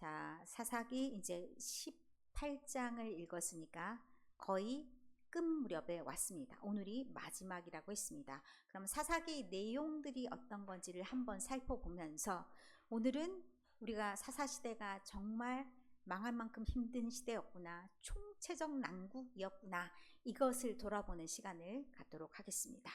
자, 사사기 이제 18장을 읽었으니까 거의 끝 무렵에 왔습니다. 오늘이 마지막이라고 했습니다. 그럼 사사기 내용들이 어떤 건지를 한번 살펴보면서 오늘은 우리가 사사시대가 정말 망할 만큼 힘든 시대였구나, 총체적 난국이었구나, 이것을 돌아보는 시간을 갖도록 하겠습니다.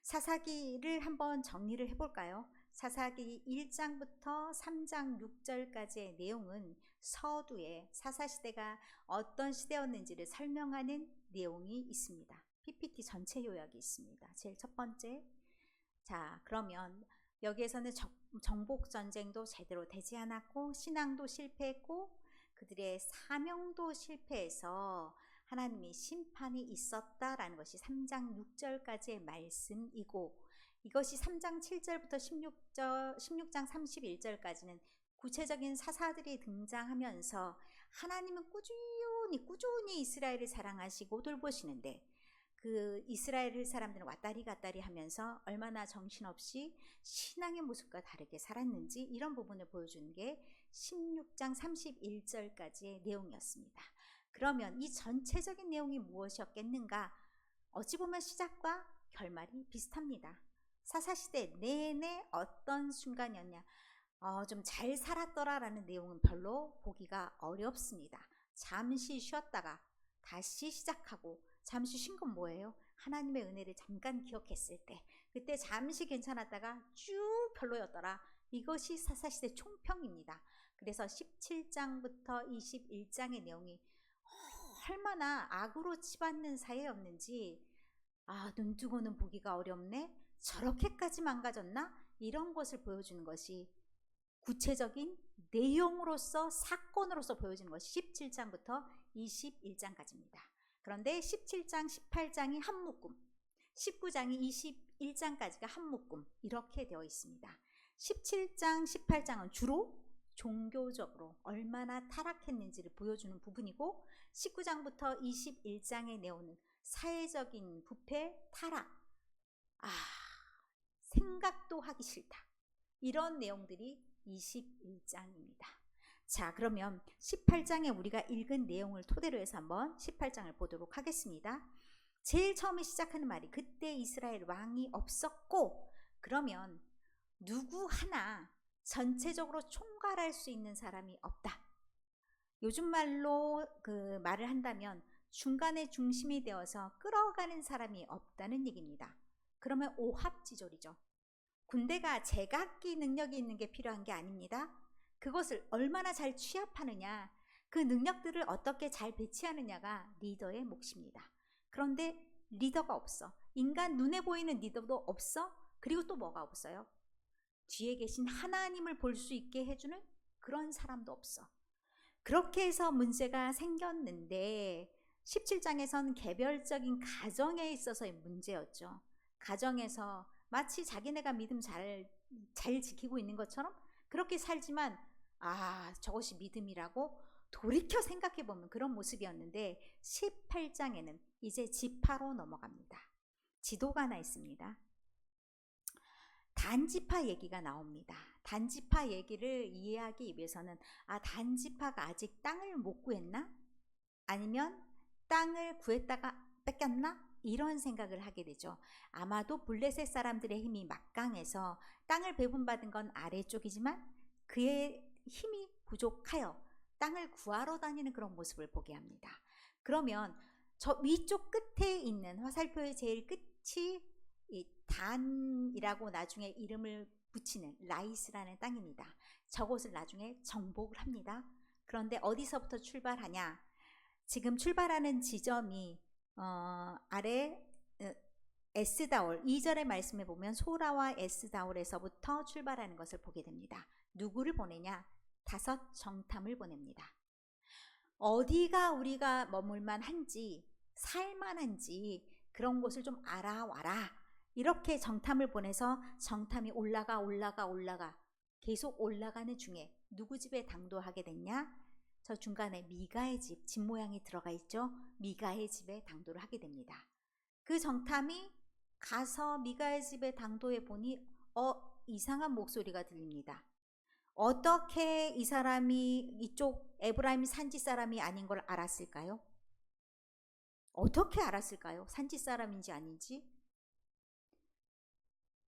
사사기를 한번 정리를 해볼까요? 사사기 1장부터 3장 6절까지의 내용은 서두에 사사시대가 어떤 시대였는지를 설명하는 내용이 있습니다. PPT 전체 요약이 있습니다. 제일 첫 번째, 자 그러면 여기에서는 정복전쟁도 제대로 되지 않았고 신앙도 실패했고 그들의 사명도 실패해서 하나님의 심판이 있었다라는 것이 3장 6절까지의 말씀이고, 이것이 3장 7절부터 16장 31절까지는 구체적인 사사들이 등장하면서 하나님은 꾸준히 이스라엘을 사랑하시고 돌보시는데 그 이스라엘 사람들은 왔다리 갔다리 하면서 얼마나 정신없이 신앙의 모습과 다르게 살았는지 이런 부분을 보여주는 게 16장 31절까지의 내용이었습니다. 그러면 이 전체적인 내용이 무엇이었겠는가? 어찌 보면 시작과 결말이 비슷합니다. 사사시대 내내 어떤 순간이었냐, 좀 잘 살았더라라는 내용은 별로 보기가 어렵습니다. 잠시 쉬었다가 다시 시작하고, 잠시 쉰 건 뭐예요? 하나님의 은혜를 잠깐 기억했을 때, 그때 잠시 괜찮았다가 쭉 별로였더라. 이것이 사사시대 총평입니다. 그래서 17장부터 21장의 내용이 얼마나 악으로 치받는 사회였는지, 눈뜨고는 보기가 어렵네, 저렇게까지 망가졌나, 이런 것을 보여주는 것이 구체적인 내용으로서 사건으로서 보여지는 것이 17장부터 21장까지입니다. 그런데 17장 18장이 한 묶음, 19장이 21장까지가 한 묶음, 이렇게 되어 있습니다. 17장 18장은 주로 종교적으로 얼마나 타락했는지를 보여주는 부분이고, 19장부터 21장의 내용은 사회적인 부패, 타락, 생각도 하기 싫다, 이런 내용들이 21장입니다. 자, 그러면 18장에 우리가 읽은 내용을 토대로 해서 한번 18장을 보도록 하겠습니다. 제일 처음에 시작하는 말이 그때 이스라엘 왕이 없었고, 그러면 누구 하나 전체적으로 총괄할 수 있는 사람이 없다. 요즘 말로 그 말을 한다면 중간에 중심이 되어서 끌어가는 사람이 없다는 얘기입니다. 그러면 오합지졸이죠. 군대가 제각기 능력이 있는 게 필요한 게 아닙니다. 그것을 얼마나 잘 취합하느냐, 그 능력들을 어떻게 잘 배치하느냐가 리더의 몫입니다. 그런데 리더가 없어. 인간 눈에 보이는 리더도 없어. 그리고 또 뭐가 없어요? 뒤에 계신 하나님을 볼 수 있게 해주는 그런 사람도 없어. 그렇게 해서 문제가 생겼는데 17장에선 개별적인 가정에 있어서의 문제였죠. 가정에서 마치 자기네가 믿음 잘 지키고 있는 것처럼 그렇게 살지만 저것이 믿음이라고 돌이켜 생각해보면 그런 모습이었는데, 18장에는 이제 지파로 넘어갑니다. 지도가 하나 있습니다. 단지파 얘기가 나옵니다. 단지파 얘기를 이해하기 위해서는 단지파가 아직 땅을 못 구했나? 아니면 땅을 구했다가 뺏겼나? 이런 생각을 하게 되죠. 아마도 블레셋 사람들의 힘이 막강해서 땅을 배분받은 건 아래쪽이지만 그의 힘이 부족하여 땅을 구하러 다니는 그런 모습을 보게 합니다. 그러면 저 위쪽 끝에 있는 화살표의 제일 끝이 이 단이라고 나중에 이름을 붙이는 라이스라는 땅입니다. 저곳을 나중에 정복을 합니다. 그런데 어디서부터 출발하냐? 지금 출발하는 지점이 아래 에스다올 2절의 말씀에 보면 소라와 에스다올에서부터 출발하는 것을 보게 됩니다. 누구를 보내냐? 5 정탐을 보냅니다. 어디가 우리가 머물만 한지, 살만한지 그런 곳을 좀 알아와라, 이렇게 정탐을 보내서 정탐이 올라가 계속 올라가는 중에 누구 집에 당도하게 됐냐? 저 중간에 미가의 집 모양이 들어가 있죠. 미가의 집에 당도를 하게 됩니다. 그 정탐이 가서 미가의 집에 당도해 보니 이상한 목소리가 들립니다. 어떻게 이 사람이 이쪽 에브라임 산지 사람이 아닌 걸 알았을까요? 어떻게 알았을까요? 산지 사람인지 아닌지?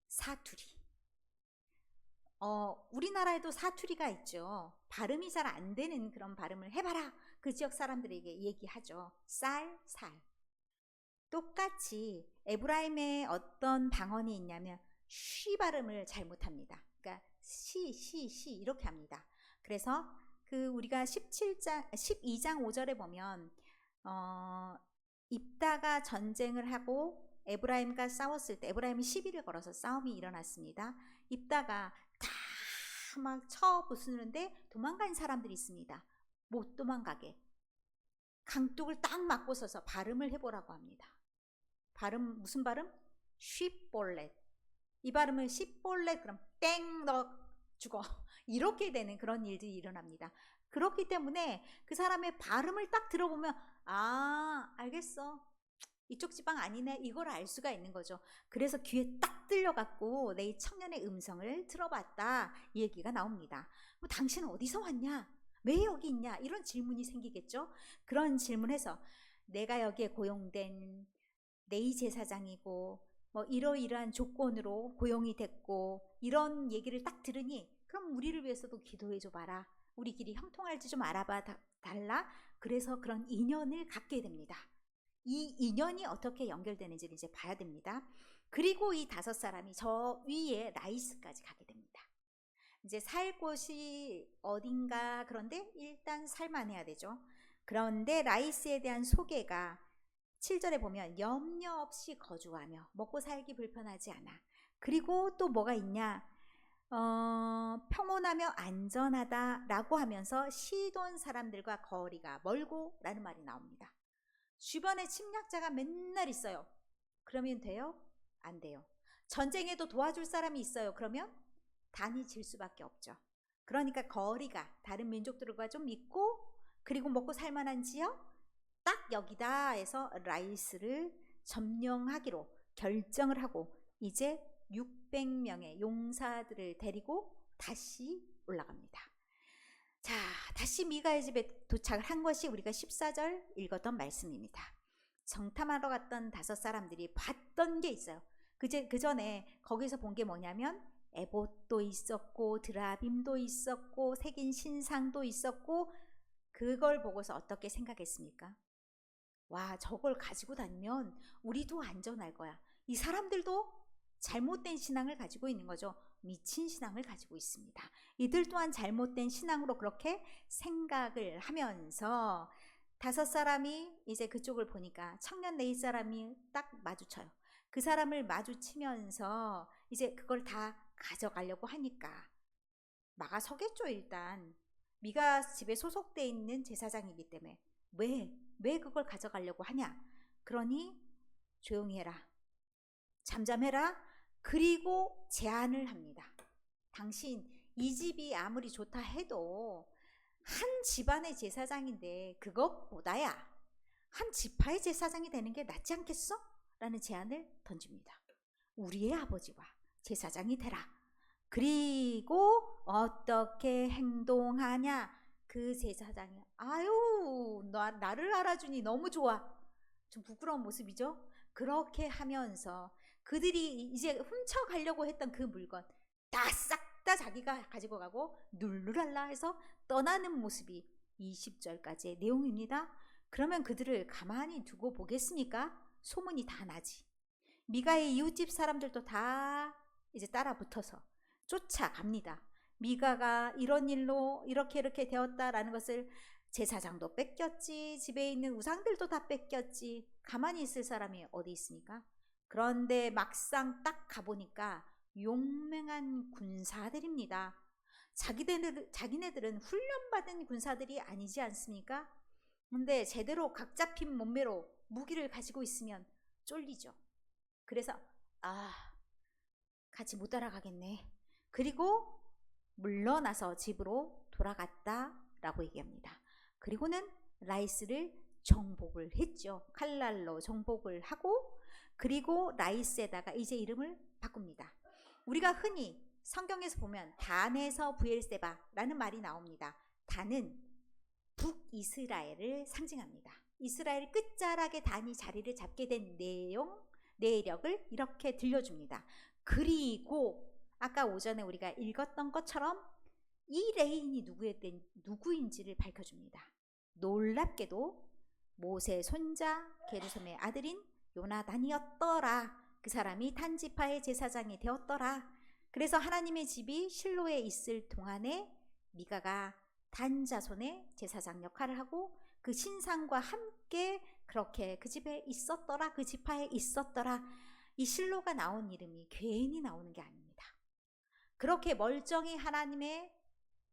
사투리. 우리나라에도 사투리가 있죠. 발음이 잘 안 되는 그런 발음을 해봐라. 그 지역 사람들에게 얘기하죠. 쌀, 살. 똑같이 에브라임의 어떤 방언이 있냐면 쉬 발음을 잘못합니다. 그러니까 시 이렇게 합니다. 그래서 그 우리가 12장 5절에 보면 입다가 전쟁을 하고 에브라임과 싸웠을 때 에브라임이 시비를 걸어서 싸움이 일어났습니다. 입다가 다 막 쳐 부수는데 도망간 사람들이 있습니다. 못 도망가게 강둑을 딱 맞고 서서 발음을 해보라고 합니다. 발음 무슨 발음? 쉽볼렛. 이 발음을 쉽볼렛 그럼 땡 너 죽어 이렇게 되는 그런 일들이 일어납니다. 그렇기 때문에 그 사람의 발음을 딱 들어보면 아 알겠어 이쪽 지방 아니네 이걸 알 수가 있는 거죠. 그래서 귀에 딱 들려갖고 내 청년의 음성을 들어봤다 이 얘기가 나옵니다. 뭐, 당신은 어디서 왔냐? 왜 여기 있냐? 이런 질문이 생기겠죠. 그런 질문에서 내가 여기에 고용된 내 제사장이고 뭐 이러이러한 조건으로 고용이 됐고 이런 얘기를 딱 들으니 그럼 우리를 위해서도 기도해 줘 봐라. 우리끼리 형통할지 좀 알아봐 달라. 그래서 그런 인연을 갖게 됩니다. 이 인연이 어떻게 연결되는지를 이제 봐야 됩니다. 그리고 이 5사람이 저 위에 라이스까지 가게 됩니다. 이제 살 곳이 어딘가 그런데 일단 살만해야 되죠. 그런데 라이스에 대한 소개가 7절에 보면 염려 없이 거주하며 먹고 살기 불편하지 않아. 그리고 또 뭐가 있냐? 평온하며 안전하다라고 하면서 시돈 사람들과 거리가 멀고 라는 말이 나옵니다. 주변에 침략자가 맨날 있어요. 그러면 돼요? 안 돼요. 전쟁에도 도와줄 사람이 있어요. 그러면 단이 질 수밖에 없죠. 그러니까 거리가 다른 민족들과 좀 있고 그리고 먹고 살만한 지역 딱 여기다 해서 라이스를 점령하기로 결정을 하고 이제 600명의 용사들을 데리고 다시 올라갑니다. 자, 다시 미가의 집에 도착을 한 것이 우리가 14절 읽었던 말씀입니다. 정탐하러 갔던 5사람들이 봤던 게 있어요. 그 전에 거기서 본 게 뭐냐면 에봇도 있었고 드라빔도 있었고 새긴 신상도 있었고 그걸 보고서 어떻게 생각했습니까? 와, 저걸 가지고 다니면 우리도 안전할 거야. 이 사람들도 잘못된 신앙을 가지고 있는 거죠. 미친 신앙을 가지고 있습니다. 이들 또한 잘못된 신앙으로 그렇게 생각을 하면서 5사람이 이제 그쪽을 보니까 청년 4사람이 딱 마주쳐요. 그 사람을 마주치면서 이제 그걸 다 가져가려고 하니까 막아서겠죠. 일단 미가 집에 소속돼 있는 제사장이기 때문에 왜 그걸 가져가려고 하냐? 그러니 조용히 해라. 잠잠해라. 그리고 제안을 합니다. 당신 이 집이 아무리 좋다 해도 한 집안의 제사장인데 그것보다야 한 지파의 제사장이 되는 게 낫지 않겠어? 라는 제안을 던집니다. 우리의 아버지와 제사장이 되라. 그리고 어떻게 행동하냐? 그 제사장이 아유 나를 알아주니 너무 좋아. 좀 부끄러운 모습이죠. 그렇게 하면서 그들이 이제 훔쳐가려고 했던 그 물건 다 싹 다 자기가 가지고 가고 룰루랄라 해서 떠나는 모습이 20절까지의 내용입니다. 그러면 그들을 가만히 두고 보겠습니까? 소문이 다 나지. 미가의 이웃집 사람들도 다 이제 따라 붙어서 쫓아갑니다. 미가가 이런 일로 이렇게 되었다라는 것을 제사장도 뺏겼지, 집에 있는 우상들도 다 뺏겼지. 가만히 있을 사람이 어디 있습니까? 그런데 막상 딱 가보니까 용맹한 군사들입니다. 자기네들은 훈련받은 군사들이 아니지 않습니까? 근데 제대로 각 잡힌 몸매로 무기를 가지고 있으면 쫄리죠. 그래서 같이 못 따라가겠네. 그리고 물러나서 집으로 돌아갔다라고 얘기합니다. 그리고는 라이스를 정복을 했죠. 칼날로 정복을 하고 그리고 라이스에다가 이제 이름을 바꿉니다. 우리가 흔히 성경에서 보면 단에서 브엘세바라는 말이 나옵니다. 단은 북이스라엘을 상징합니다. 이스라엘 끝자락에 단이 자리를 잡게 된 내력을 이렇게 들려줍니다. 그리고 아까 오전에 우리가 읽었던 것처럼 이 레인이 누구인지를 밝혀줍니다. 놀랍게도 모세 손자 게르솜의 아들인 요나단이었더라. 그 사람이 단지파의 제사장이 되었더라. 그래서 하나님의 집이 실로에 있을 동안에 미가가 단 자손의 제사장 역할을 하고 그 신상과 함께 그렇게 그 집에 있었더라. 그 지파에 있었더라. 이 실로가 나온 이름이 괜히 나오는 게 아닙니다. 그렇게 멀쩡히 하나님의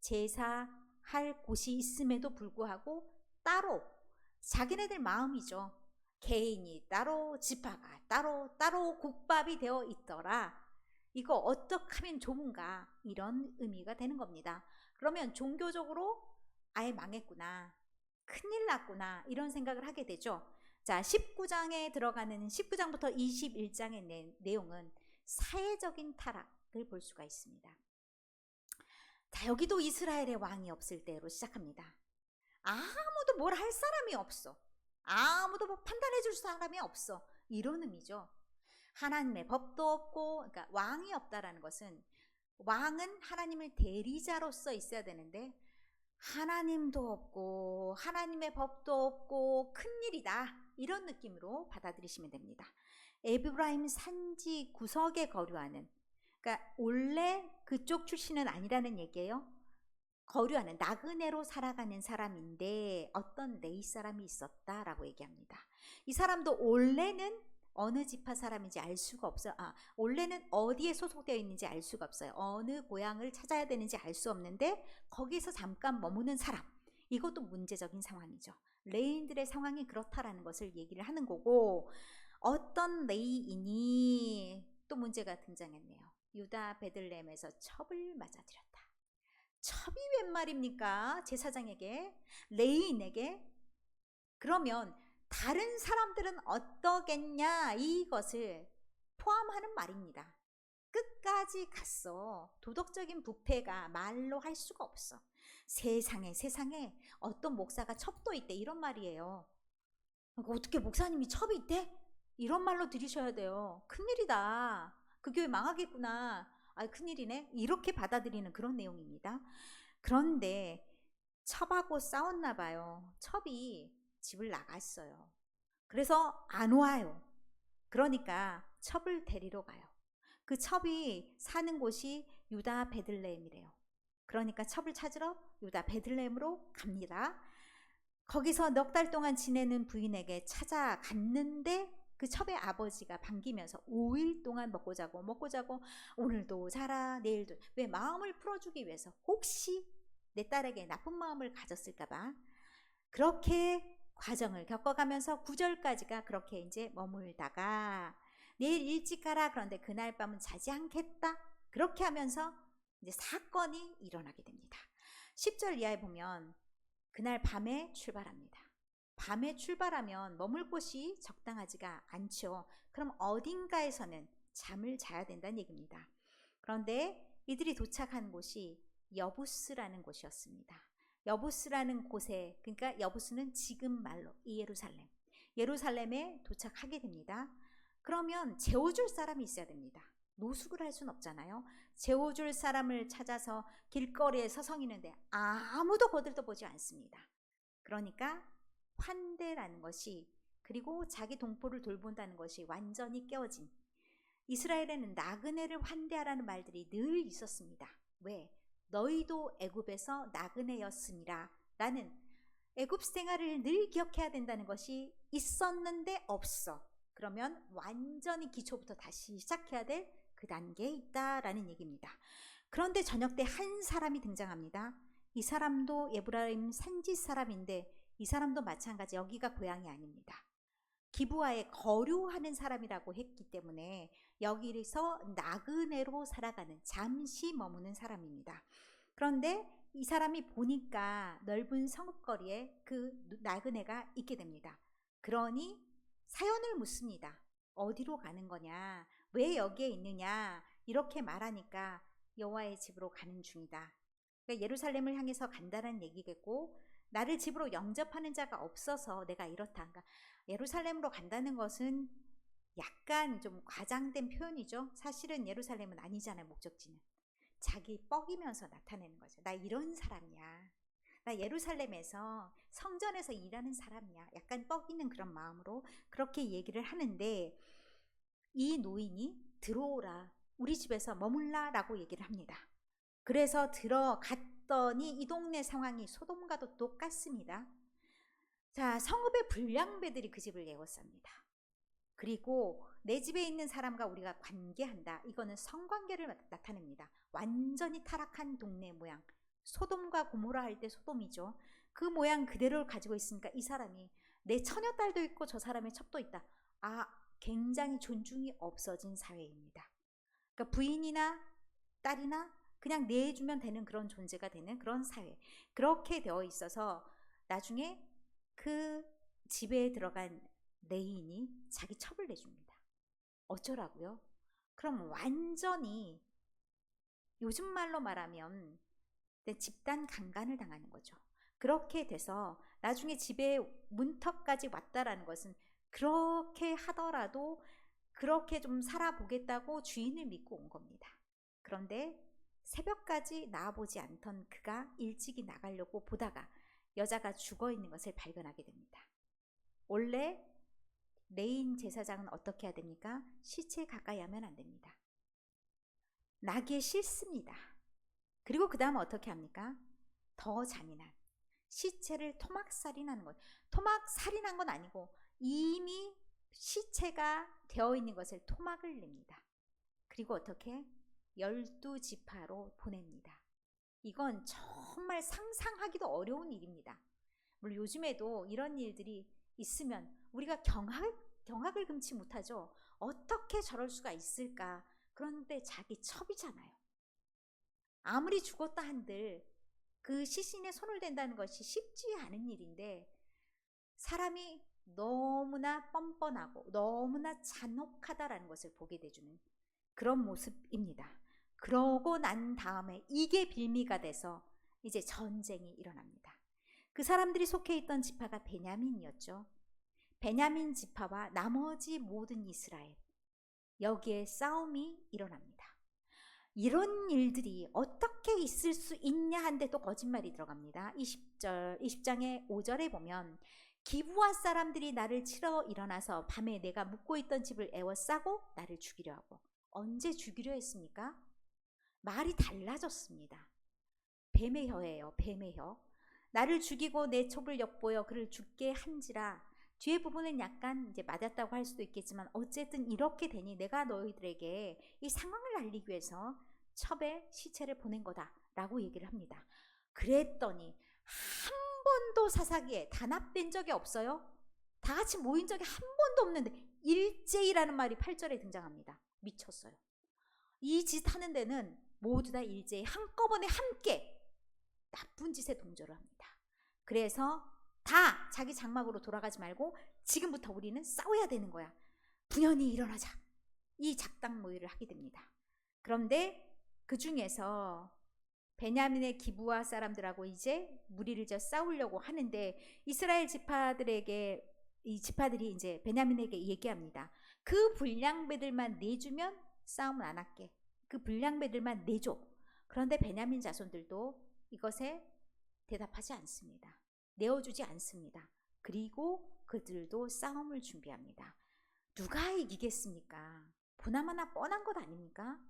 제사할 곳이 있음에도 불구하고 따로 자기네들 마음이죠. 개인이 따로 지파가 따로 국밥이 되어 있더라. 이거 어떻게 하면 좋은가, 이런 의미가 되는 겁니다. 그러면 종교적으로 아예 망했구나, 큰일 났구나, 이런 생각을 하게 되죠. 자, 19장에 들어가는 19장부터 21장의 내용은 사회적인 타락을 볼 수가 있습니다. 자, 여기도 이스라엘의 왕이 없을 때로 시작합니다. 아무도 뭘 할 사람이 없어. 아무도 뭐 판단해 줄 사람이 없어. 이런 의미죠. 하나님의 법도 없고, 그러니까 왕이 없다라는 것은 왕은 하나님의 대리자로서 있어야 되는데 하나님도 없고 하나님의 법도 없고 큰일이다, 이런 느낌으로 받아들이시면 됩니다. 에브라임 산지 구석에 거류하는, 그러니까 원래 그쪽 출신은 아니라는 얘기예요. 거류하는 나그네로 살아가는 사람인데 어떤 레위 사람이 있었다라고 얘기합니다. 이 사람도 원래는 어느 지파 사람인지 알 수가 없어요. 원래는 어디에 소속되어 있는지 알 수가 없어요. 어느 고향을 찾아야 되는지 알 수 없는데 거기서 잠깐 머무는 사람, 이것도 문제적인 상황이죠. 레위인들의 상황이 그렇다라는 것을 얘기를 하는 거고, 어떤 레위인이 또 문제가 등장했네요. 유다 베들레헴에서 첩을 맞아들였다. 첩이 웬 말입니까? 제사장에게, 레위인에게. 그러면 다른 사람들은 어떠겠냐, 이것을 포함하는 말입니다. 끝까지 갔어. 도덕적인 부패가 말로 할 수가 없어. 세상에 어떤 목사가 첩도 있대, 이런 말이에요. 어떻게 목사님이 첩이 있대? 이런 말로 들으셔야 돼요. 큰일이다, 그 교회 망하겠구나, 큰일이네, 이렇게 받아들이는 그런 내용입니다. 그런데 첩하고 싸웠나 봐요. 첩이 집을 나갔어요. 그래서 안 와요. 그러니까 첩을 데리러 가요. 그 첩이 사는 곳이 유다 베들레헴이래요. 그러니까 첩을 찾으러 유다 베들레헴으로 갑니다. 거기서 넉 달 동안 지내는 부인에게 찾아갔는데 그 첩의 아버지가 반기면서 5일 동안 먹고 자고 오늘도 자라 내일도, 왜? 마음을 풀어주기 위해서, 혹시 내 딸에게 나쁜 마음을 가졌을까봐. 그렇게 과정을 겪어가면서 9절까지가 그렇게 이제 머물다가 내일 일찍 가라, 그런데 그날 밤은 자지 않겠다, 그렇게 하면서 이제 사건이 일어나게 됩니다. 10절 이하에 보면 그날 밤에 출발합니다. 밤에 출발하면 머물 곳이 적당하지가 않죠. 그럼 어딘가에서는 잠을 자야 된다는 얘기입니다. 그런데 이들이 도착한 곳이 여부스라는 곳이었습니다. 여부스라는 곳에, 그러니까 여부스는 지금 말로 예루살렘에 도착하게 됩니다. 그러면 재워줄 사람이 있어야 됩니다. 노숙을 할 수는 없잖아요. 재워줄 사람을 찾아서 길거리에 서성이는데 아무도 거들떠보지 않습니다. 그러니까 환대라는 것이, 그리고 자기 동포를 돌본다는 것이 완전히 깨어진, 이스라엘에는 나그네를 환대하라는 말들이 늘 있었습니다. 왜? 너희도 애굽에서 나그네였음이라 라는 애굽 생활을 늘 기억해야 된다는 것이 있었는데 없어. 그러면 완전히 기초부터 다시 시작해야 될 그 단계에 있다라는 얘기입니다. 그런데 저녁 때 한 사람이 등장합니다. 이 사람도 에브라임 산지 사람인데 이 사람도 마찬가지 여기가 고향이 아닙니다. 기브아에 거류하는 사람이라고 했기 때문에 여기서 나그네로 살아가는, 잠시 머무는 사람입니다. 그런데 이 사람이 보니까 넓은 성읍거리에 그 나그네가 있게 됩니다. 그러니 사연을 묻습니다. 어디로 가는 거냐? 왜 여기에 있느냐? 이렇게 말하니까 여호와의 집으로 가는 중이다. 그러니까 예루살렘을 향해서 간다는 얘기겠고, 나를 집으로 영접하는 자가 없어서 내가 이렇다. 그러니까 예루살렘으로 간다는 것은 약간 좀 과장된 표현이죠. 사실은 예루살렘은 아니잖아요. 목적지는 자기 뻐기면서 나타내는 거죠. 나 이런 사람이야. 나 예루살렘에서 성전에서 일하는 사람이야. 약간 뻐기는 그런 마음으로 그렇게 얘기를 하는데, 이 노인이 들어오라, 우리 집에서 머물라 라고 얘기를 합니다. 그래서 들어갔더니 이 동네 상황이 소돔과도 똑같습니다. 자, 성읍의 불량배들이 그 집을 예웠습니다. 그리고 내 집에 있는 사람과 우리가 관계한다. 이거는 성관계를 나타냅니다. 완전히 타락한 동네 모양. 소돔과 고모라 할 때 소돔이죠. 그 모양 그대로를 가지고 있으니까 이 사람이 내 처녀딸도 있고 저 사람의 첩도 있다. 굉장히 존중이 없어진 사회입니다. 그러니까 부인이나 딸이나 그냥 내주면 되는 그런 존재가 되는 그런 사회. 그렇게 되어 있어서 나중에 그 집에 들어간 레인이 자기 첩을 내줍니다. 어쩌라고요? 그럼 완전히 요즘 말로 말하면 집단 강간을 당하는 거죠. 그렇게 돼서 나중에 집에 문턱까지 왔다라는 것은 그렇게 하더라도 그렇게 좀 살아보겠다고 주인을 믿고 온 겁니다. 그런데 새벽까지 나와보지 않던 그가 일찍이 나가려고 보다가 여자가 죽어 있는 것을 발견하게 됩니다. 원래 레인 제사장은 어떻게 해야 됩니까? 시체에 가까이 하면 안 됩니다. 나귀에 싣습니다. 그리고 그 다음 어떻게 합니까? 더 잔인한 시체를 토막살인하는 것. 토막살인한 건 아니고 이미 시체가 되어 있는 것을 토막을 냅니다. 그리고 어떻게? 12지파로 보냅니다. 이건 정말 상상하기도 어려운 일입니다. 물론 요즘에도 이런 일들이 있으면 우리가 경악을 금치 못하죠. 어떻게 저럴 수가 있을까? 그런데 자기 첩이잖아요. 아무리 죽었다 한들 그 시신에 손을 댄다는 것이 쉽지 않은 일인데, 사람이 너무나 뻔뻔하고 너무나 잔혹하다라는 것을 보게 돼주는 그런 모습입니다. 그러고 난 다음에 이게 빌미가 돼서 이제 전쟁이 일어납니다. 그 사람들이 속해 있던 지파가 베냐민이었죠. 베냐민 지파와 나머지 모든 이스라엘, 여기에 싸움이 일어납니다. 이런 일들이 어떻게 있을 수 있냐 한데 또 거짓말이 들어갑니다. 20장의 5절에 보면 기브아 사람들이 나를 치러 일어나서 밤에 내가 묵고 있던 집을 에워싸고 나를 죽이려 하고. 언제 죽이려 했습니까? 말이 달라졌습니다. 뱀의 혀예요. 뱀의 혀. 나를 죽이고 내 첩을 엿보여 그를 죽게 한지라. 뒤에 부분은 약간 이제 맞았다고 할 수도 있겠지만 어쨌든 이렇게 되니 내가 너희들에게 이 상황을 알리기 위해서 첩에 시체를 보낸 거다라고 얘기를 합니다. 그랬더니 한 번도 사사기에 단합된 적이 없어요. 다 같이 모인 적이 한 번도 없는데 일제히라는 말이 8절에 등장합니다. 미쳤어요. 이 짓 하는 데는 모두 다 일제히 한꺼번에 함께 나쁜 짓에 동조를 합니다. 그래서 다 자기 장막으로 돌아가지 말고 지금부터 우리는 싸워야 되는 거야. 분연히 일어나자. 이 작당 모의를 하게 됩니다. 그런데 그 중에서 베냐민의 기브아 사람들하고 이제 무리를 져 싸우려고 하는데 이스라엘 지파들에게 이 지파들이 이제 베냐민에게 얘기합니다. 그 불량배들만 내주면 싸움은 안 할게. 그 불량배들만 내줘. 그런데 베냐민 자손들도 이것에 대답하지 않습니다. 내어주지 않습니다. 그리고 그들도 싸움을 준비합니다. 누가 이기겠습니까? 보나마나 뻔한 것 아닙니까?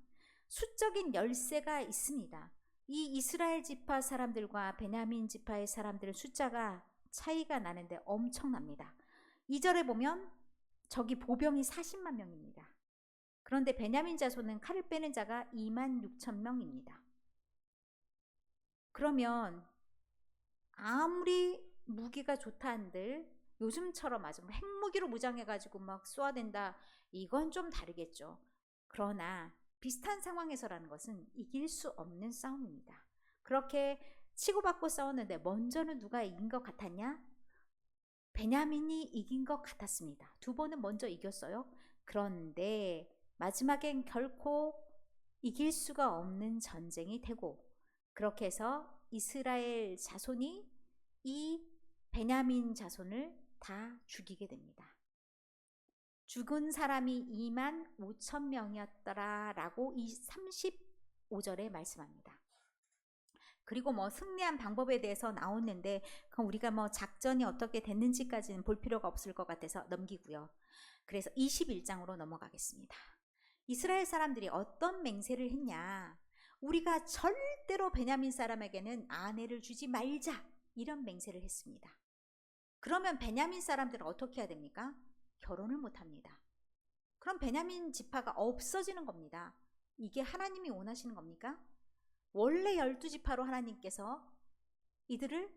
수적인 열세가 있습니다. 이 이스라엘 지파 사람들과 베냐민 지파의 사람들은 숫자가 차이가 나는데 엄청납니다. 2절에 보면 저기 보병이 40만 명입니다. 그런데 베냐민 자손은 칼을 빼는 자가 2만 6천 명입니다. 그러면 아무리 무기가 좋다 한들 요즘처럼 아주 핵무기로 무장해가지고 막 쏘아댄다, 이건 좀 다르겠죠. 그러나 비슷한 상황에서라는 것은 이길 수 없는 싸움입니다. 그렇게 치고받고 싸웠는데 먼저는 누가 이긴 것 같았냐? 베냐민이 이긴 것 같았습니다. 두 번은 먼저 이겼어요. 그런데 마지막엔 결코 이길 수가 없는 전쟁이 되고, 그렇게 해서 이스라엘 자손이 이 베냐민 자손을 다 죽이게 됩니다. 죽은 사람이 2만 5천 명이었더라라고 이 35절에 말씀합니다. 그리고 뭐 승리한 방법에 대해서 나오는데 그럼 우리가 뭐 작전이 어떻게 됐는지까지는 볼 필요가 없을 것 같아서 넘기고요. 그래서 21장으로 넘어가겠습니다. 이스라엘 사람들이 어떤 맹세를 했냐? 우리가 절대로 베냐민 사람에게는 아내를 주지 말자, 이런 맹세를 했습니다. 그러면 베냐민 사람들은 어떻게 해야 됩니까? 결혼을 못합니다. 그럼 베냐민 지파가 없어지는 겁니다. 이게 하나님이 원하시는 겁니까? 원래 12지파로 하나님께서 이들을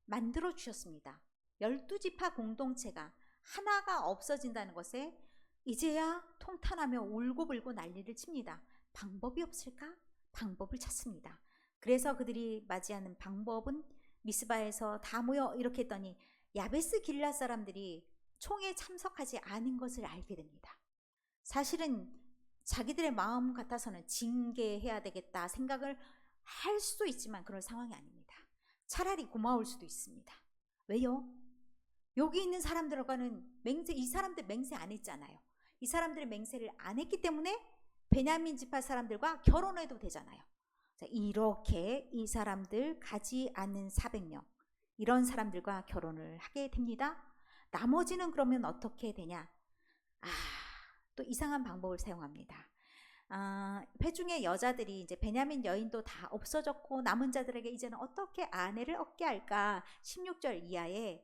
만들어 주셨습니다. 12지파 공동체가 하나가 없어진다는 것에 이제야 통탄하며 울고불고 난리를 칩니다. 방법이 없을까? 방법을 찾습니다. 그래서 그들이 맞이하는 방법은 미스바에서 다 모여 이렇게 했더니 야베스 길라 사람들이 총에 참석하지 않은 것을 알게 됩니다. 사실은 자기들의 마음 같아서는 징계해야 되겠다 생각을 할 수도 있지만 그럴 상황이 아닙니다. 차라리 고마울 수도 있습니다. 왜요? 여기 있는 사람들과는 맹세, 이 사람들 맹세 안 했잖아요. 이 사람들의 맹세를 안 했기 때문에 베냐민 지파 사람들과 결혼해도 되잖아요. 자, 이렇게 이 사람들 가지 않는 400명 이런 사람들과 결혼을 하게 됩니다. 나머지는 그러면 어떻게 되냐? 또 이상한 방법을 사용합니다. 회중의 여자들이 이제 베냐민 여인도 다 없어졌고 남은 자들에게 이제는 어떻게 아내를 얻게 할까? 16절 이하에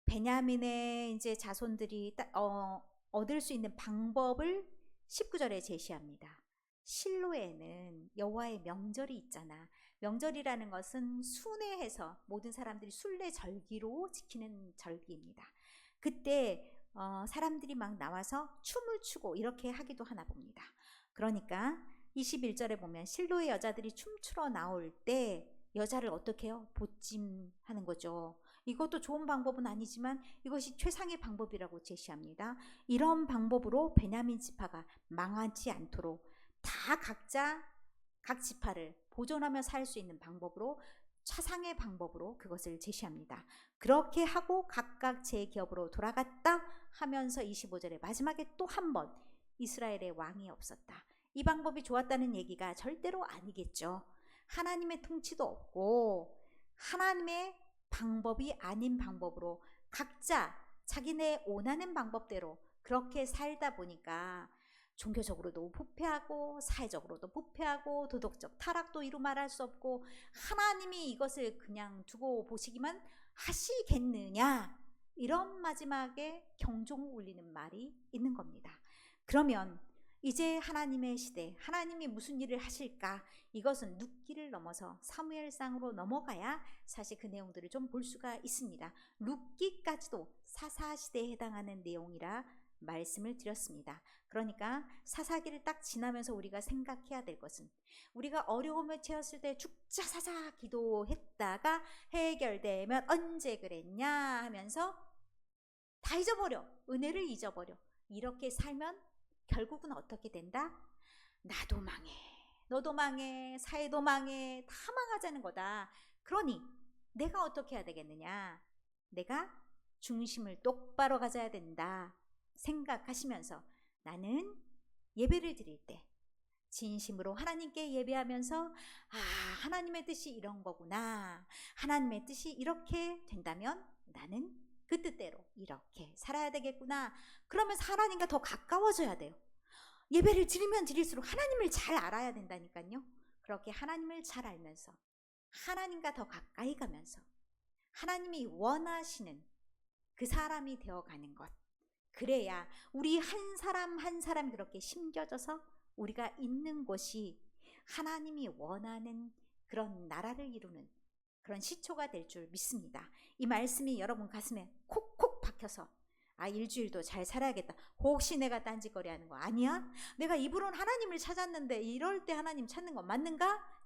베냐민의 이제 자손들이 얻을 수 있는 방법을 19절에 제시합니다. 실로에는 여호와의 명절이 있잖아. 명절이라는 것은 순회해서 모든 사람들이 순례 절기로 지키는 절기입니다. 그때 사람들이 막 나와서 춤을 추고 이렇게 하기도 하나 봅니다. 그러니까 21절에 보면 실로의 여자들이 춤추러 나올 때 여자를 어떻게 해요? 보찜하는 거죠. 이것도 좋은 방법은 아니지만 이것이 최상의 방법이라고 제시합니다. 이런 방법으로 베냐민 지파가 망하지 않도록 다 각자 각 지파를 보존하며 살 수 있는 방법으로 최상의 방법으로 그것을 제시합니다. 그렇게 하고 각각 제 기업으로 돌아갔다 하면서 25절에 마지막에 또 한 번 이스라엘의 왕이 없었다. 이 방법이 좋았다는 얘기가 절대로 아니겠죠. 하나님의 통치도 없고 하나님의 방법이 아닌 방법으로 각자 자기네 원하는 방법대로 그렇게 살다 보니까 종교적으로도 부패하고 사회적으로도 부패하고 도덕적 타락도 이루 말할 수 없고 하나님이 이것을 그냥 두고 보시기만 하시겠느냐, 이런 마지막에 경종을 울리는 말이 있는 겁니다. 그러면 이제 하나님의 시대, 하나님이 무슨 일을 하실까? 이것은 룻기를 넘어서 사무엘상으로 넘어가야 사실 그 내용들을 좀 볼 수가 있습니다. 룻기까지도 사사시대에 해당하는 내용이라 말씀을 드렸습니다. 그러니까 사사기를 딱 지나면서 우리가 생각해야 될 것은 우리가 어려움을 채웠을 때 죽자 사자 기도했다가 해결되면 언제 그랬냐 하면서 다 잊어버려. 은혜를 잊어버려. 이렇게 살면 결국은 어떻게 된다? 나도 망해, 너도 망해, 사회도 망해, 다 망하자는 거다. 그러니 내가 어떻게 해야 되겠느냐? 내가 중심을 똑바로 가져야 된다 생각하시면서 나는 예배를 드릴 때 진심으로 하나님께 예배하면서 하나님의 뜻이 이런 거구나, 하나님의 뜻이 이렇게 된다면 나는 그 뜻대로 이렇게 살아야 되겠구나. 그러면 하나님과 더 가까워져야 돼요. 예배를 드리면 드릴수록 하나님을 잘 알아야 된다니까요. 그렇게 하나님을 잘 알면서 하나님과 더 가까이 가면서 하나님이 원하시는 그 사람이 되어가는 것, 그래야 우리 한 사람 한 사람이 그렇게 심겨져서 우리가 있는 곳이 하나님이 원하는 그런 나라를 이루는 그런 시초가 될 줄 믿습니다. 이 말씀이 여러분 가슴에 콕콕 박혀서 일주일도 잘 살아야겠다. 혹시 내가 딴짓거리 하는 거 아니야? 내가 입으로는 하나님을 찾았는데 이럴 때 하나님 찾는 거 맞는가?